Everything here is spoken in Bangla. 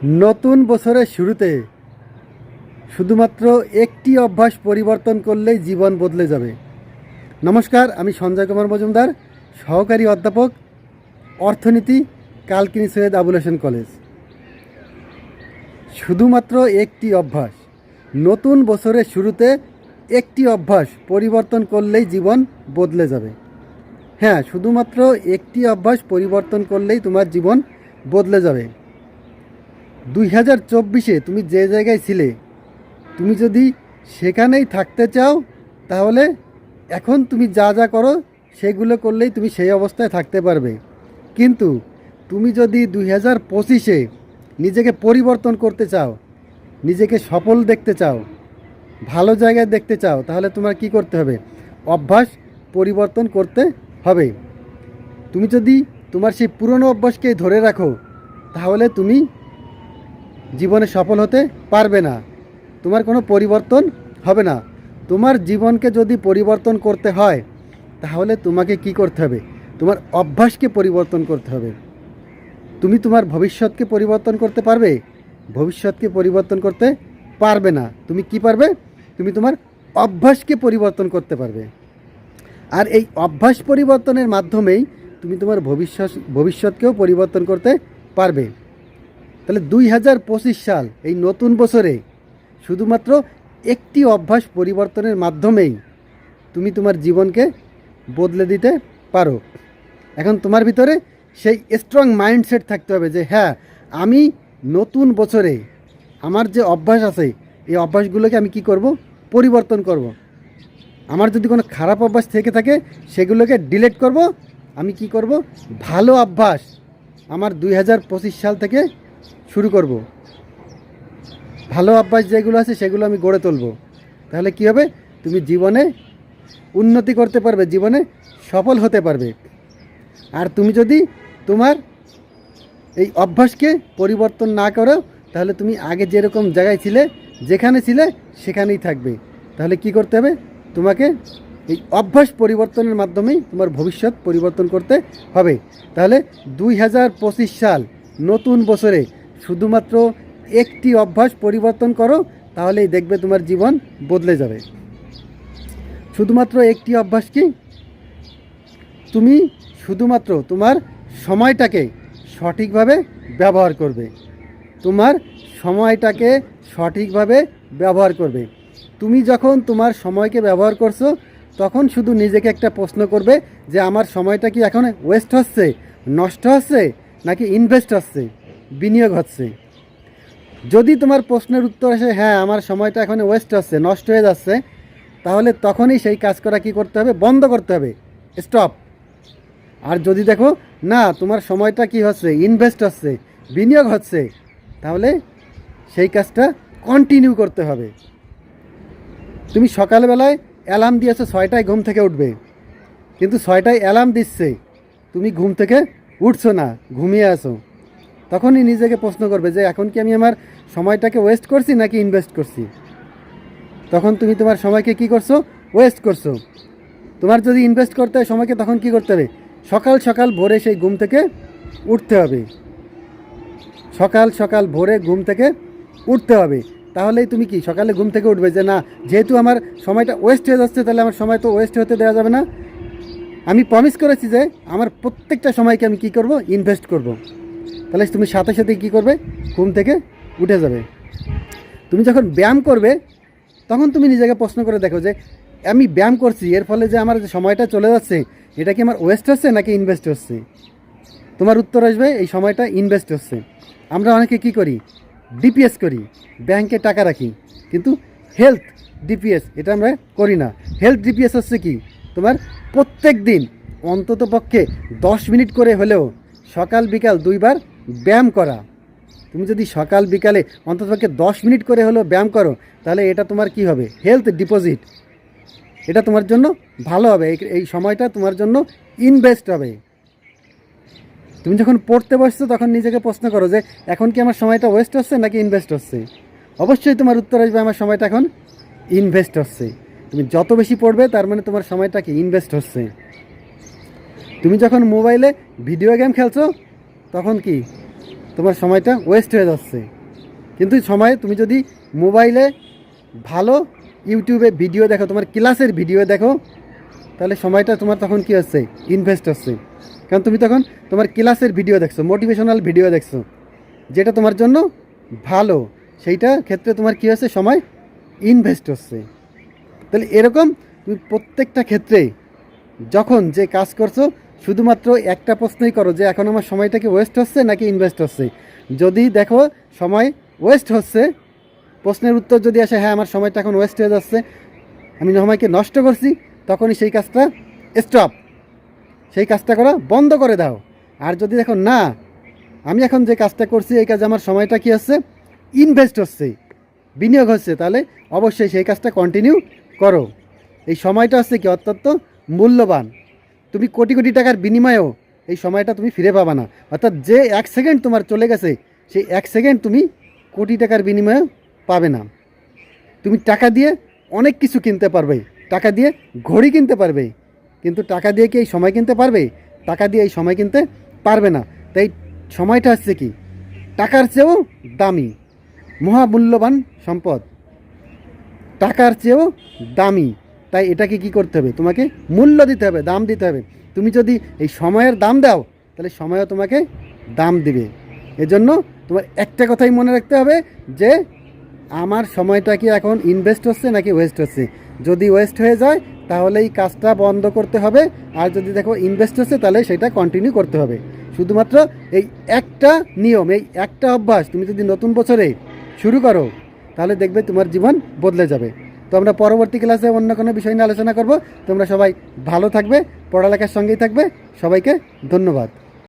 নতুন বছরের শুরুতে শুধুমাত্র একটি অভ্যাস পরিবর্তন করলেই জীবন বদলে যাবে। নমস্কার, আমি সঞ্জয় কুমার মজুমদার, সহকারী অধ্যাপক, অর্থনীতি, কালকিনি সৈয়দ আবুল হোসেন কলেজ। শুধুমাত্র একটি অভ্যাস, নতুন বছরের শুরুতে একটি অভ্যাস পরিবর্তন করলেই জীবন বদলে যাবে। হ্যাঁ, শুধুমাত্র একটি অভ্যাস পরিবর্তন করলেই তোমার জীবন বদলে যাবে। 2024-এ তুমি যে জায়গায় ছিলে, তুমি যদি সেখানেই থাকতে চাও, তাহলে এখন তুমি যা যা করো সেগুলো করলেই তুমি সেই অবস্থায় থাকতে পারবে। কিন্তু তুমি যদি 2025-এ নিজেকে পরিবর্তন করতে চাও, নিজেকে সফল দেখতে চাও, ভালো জায়গায় দেখতে চাও, তাহলে তোমার কি করতে হবে? অভ্যাস পরিবর্তন করতে হবে। তুমি যদি তোমার সেই পুরনো অভ্যাসকেই ধরে রাখো, তাহলে তুমি জীবনে সফল হতে পারবে না, তোমার কোনো পরিবর্তন হবে না। তোমার জীবনকে যদি পরিবর্তন করতে হয়, তাহলে তোমাকে কি করতে হবে? তোমার অভ্যাসকে পরিবর্তন করতে হবে। তুমি তোমার ভবিষ্যৎকে পরিবর্তন করতে পারবে? ভবিষ্যৎকে পরিবর্তন করতে পারবে না। তুমি কি পারবে? তুমি তোমার অভ্যাসকে পরিবর্তন করতে পারবে। আর এই অভ্যাস পরিবর্তনের মাধ্যমেই তুমি তোমার ভবিষ্যৎকেও পরিবর্তন করতে পারবে। তাহলে 2025 সাল, এই নতুন বছরে শুধুমাত্র একটি অভ্যাস পরিবর্তনের মাধ্যমেই তুমি তোমার জীবনকে বদলে দিতে পারো। এখন তোমার ভিতরে সেই স্ট্রং মাইন্ডসেট থাকতে হবে যে হ্যাঁ, আমি নতুন বছরে আমার যে অভ্যাস আছে, এই অভ্যাসগুলোকে আমি কি করব? পরিবর্তন করব। আমার যদি কোনো খারাপ অভ্যাস থেকে থাকে, সেগুলোকে ডিলিট করব। আমি কি করব? ভালো অভ্যাস আমার 2025 সাল থেকে শুরু করব। ভালো অভ্যাস যেগুলো আছে সেগুলো আমি গড়ে তুলব। তাহলে কি হবে? তুমি জীবনে উন্নতি করতে পারবে, জীবনে সফল হতে পারবে। আর তুমি যদি তোমার এই অভ্যাসকে পরিবর্তন না করো, তাহলে তুমি আগে যেরকম জায়গায় ছিলে, যেখানে ছিলে সেখানেই থাকবে। তাহলে কি করতে হবে? তোমাকে এই অভ্যাস পরিবর্তনের মাধ্যমেই তোমার ভবিষ্যৎ পরিবর্তন করতে হবে। তাহলে 2025 সাল, নতুন বছরে শুধুমাত্র একটি অভ্যাস পরিবর্তন করো, তাহলেই দেখবে তোমার জীবন বদলে যাবে। শুধুমাত্র একটি অভ্যাস কি? তুমি শুধুমাত্র তোমার সময়টাকে সঠিকভাবে ব্যবহার করবে। তোমার সময়টাকে সঠিকভাবে ব্যবহার করবে। তুমি যখন তোমার সময়কে ব্যবহার করছো, তখন শুধু নিজেকে একটা প্রশ্ন করবে যে আমার সময়টা কি এখন ওয়েস্ট হচ্ছে, নষ্ট হচ্ছে, নাকি ইনভেস্ট হচ্ছে, বিনিয়োগ হচ্ছে। যদি তোমার প্রশ্নের উত্তর আসে হ্যাঁ, আমার সময়টা এখন ওয়েস্ট হচ্ছে, নষ্ট হয়ে যাচ্ছে, তাহলে তখনই সেই কাজ করা কি করতে হবে? বন্ধ করতে হবে, স্টপ। আর যদি দেখো না, তোমার সময়টা কি হচ্ছে? ইনভেস্ট হচ্ছে, বিনিয়োগ হচ্ছে, তাহলে সেই কাজটা কন্টিনিউ করতে হবে। তুমি সকালবেলায় অ্যালার্ম দিয়েছো 6টায় ঘুম থেকে উঠবে, কিন্তু 6টায় অ্যালার্ম দিচ্ছে, তুমি ঘুম থেকে উঠছো না, ঘুমিয়ে আছো। তখনই নিজেকে প্রশ্ন করবে যে এখন কি আমি আমার সময়টাকে ওয়েস্ট করছি নাকি ইনভেস্ট করছি? তখন তুমি তোমার সময়কে কি করছো? ওয়েস্ট করছো। তোমার যদি ইনভেস্ট করতে হয় সময়কে, তখন কি করতে হবে? সকাল সকাল ভোরে সেই ঘুম থেকে উঠতে হবে। সকাল সকাল ভোরে ঘুম থেকে উঠতে হবে। তাহলেই তুমি কি সকালে ঘুম থেকে উঠবে যে না, যেহেতু আমার সময়টা ওয়েস্ট হয়ে যাচ্ছে, তাহলে আমার সময় তো ওয়েস্ট হতে দেওয়া যাবে না। আমি প্রমিস করেছি যে আমার প্রত্যেকটা সময়কে আমি কি করব? ইনভেস্ট করব। তাহলে তুমি সাথে সাথে কী করবে? ঘুম থেকে উঠে যাবে। তুমি যখন ব্যায়াম করবে, তখন তুমি নিজেকে প্রশ্ন করে দেখো যে আমি ব্যায়াম করছি, এর ফলে যে আমার যে সময়টা চলে যাচ্ছে, এটা কি আমার ওয়েস্ট হচ্ছে নাকি ইনভেস্ট হচ্ছে? তোমার উত্তর আসবে এই সময়টা ইনভেস্ট হচ্ছে। আমরা অনেকে কি করি? ডিপিএস করি, ব্যাংকে টাকা রাখি, কিন্তু হেলথ ডিপিএস এটা আমরা করি না। হেলথ ডিপিএস হচ্ছে কি? তোমার প্রত্যেক দিন অন্তত পক্ষে 10 মিনিট করে হলেও সকাল বিকাল 2বার ব্যায়াম করা। তুমি যদি সকাল বিকালে অন্ততপক্ষে 10 মিনিট করে হলেও ব্যায়াম করো, তাহলে এটা তোমার কি হবে? Health deposit. এটা তোমার জন্য ভালো হবে, এই সময়টা তোমার জন্য ইনভেস্ট হবে। তুমি যখন পড়তে বসছো, তখন নিজেকে প্রশ্ন করো যে এখন কি আমার সময়টা ওয়েস্ট হচ্ছে নাকি ইনভেস্ট হচ্ছে? অবশ্যই তোমার উত্তর আসবে আমার সময়টা এখন ইনভেস্ট হচ্ছে। তুমি যত বেশি পড়বে, তার মানে তোমার সময়টা কি ইনভেস্ট হচ্ছে। তুমি যখন মোবাইলে ভিডিও গেম খেলছো, তখন কি তোমার সময়টা ওয়েস্ট হয়ে যাচ্ছে। কিন্তু সময় তুমি যদি মোবাইলে ভালো ইউটিউবে ভিডিও দেখো, তোমার ক্লাসের ভিডিও দেখো, তাহলে সময়টা তোমার তখন কী হচ্ছে, ইনভেস্ট হচ্ছে। কারণ তুমি তখন তোমার ক্লাসের ভিডিও দেখছো, মোটিভেশনাল ভিডিও দেখছো, যেটা তোমার জন্য ভালো, সেইটা ক্ষেত্রে তোমার কী হচ্ছে, সময় ইনভেস্ট হচ্ছে। তাহলে এরকম তুমি প্রত্যেকটা ক্ষেত্রে যখন যে কাজ করছো শুধুমাত্র একটা প্রশ্নই করো যে এখন আমার সময়টা কি ওয়েস্ট হচ্ছে নাকি ইনভেস্ট হচ্ছে। যদি দেখো সময় ওয়েস্ট হচ্ছে, প্রশ্নের উত্তর যদি আসে হ্যাঁ আমার সময়টা এখন ওয়েস্ট হয়ে যাচ্ছে, আমি সময়কে নষ্ট করছি, তখনই সেই কাজটা স্টপ, সেই কাজটা করা বন্ধ করে দাও। আর যদি দেখো না আমি এখন যে কাজটা করছি এই কাজে আমার সময়টা কী হচ্ছে, ইনভেস্ট হচ্ছে, বিনিয়োগ হচ্ছে, তাহলে অবশ্যই সেই কাজটা কন্টিনিউ করো। এই সময়টা হচ্ছে কি অত্যন্ত মূল্যবান। তুমি কোটি কোটি টাকার বিনিময়েও এই সময়টা তুমি ফিরে পাবা না। অর্থাৎ যে 1 সেকেন্ড তোমার চলে গেছে সেই 1 সেকেন্ড তুমি কোটি টাকার বিনিময়েও পাবে না। তুমি টাকা দিয়ে অনেক কিছু কিনতে পারবে, টাকা দিয়ে ঘড়ি কিনতে পারবে, কিন্তু টাকা দিয়ে কি এই সময় কিনতে পারবে? টাকা দিয়ে এই সময় কিনতে পারবে না। তাই সময়টা হচ্ছে কি টাকার চেয়েও দামি, মহামূল্যবান সম্পদ, টাকার চেয়েও দামি। তাই এটাকে কি করতে হবে, তোমাকে মূল্য দিতে হবে, দাম দিতে হবে। তুমি যদি এই সময়ের দাম দাও তাহলে সময়ও তোমাকে দাম দিবে। এজন্য তোমার একটা কথাই মনে রাখতে হবে যে আমার সময়টা কি এখন ইনভেস্ট হচ্ছে নাকি ওয়েস্ট হচ্ছে। যদি ওয়েস্ট হয়ে যায় তাহলে এই কাজটা বন্ধ করতে হবে, আর যদি দেখো ইনভেস্ট হচ্ছে তাহলে সেটা কন্টিনিউ করতে হবে। শুধুমাত্র এই একটা নিয়ম, এই একটা অভ্যাস তুমি যদি নতুন বছরে শুরু করো তাহলে দেখবে তোমার জীবন বদলে যাবে। তো আমরা পরবর্তী ক্লাসে অন্য কোনো বিষয় নিয়ে আলোচনা করব। তোমরা সবাই ভালো থাকবে, পড়ালেখার সঙ্গেই থাকবে। সবাইকে ধন্যবাদ।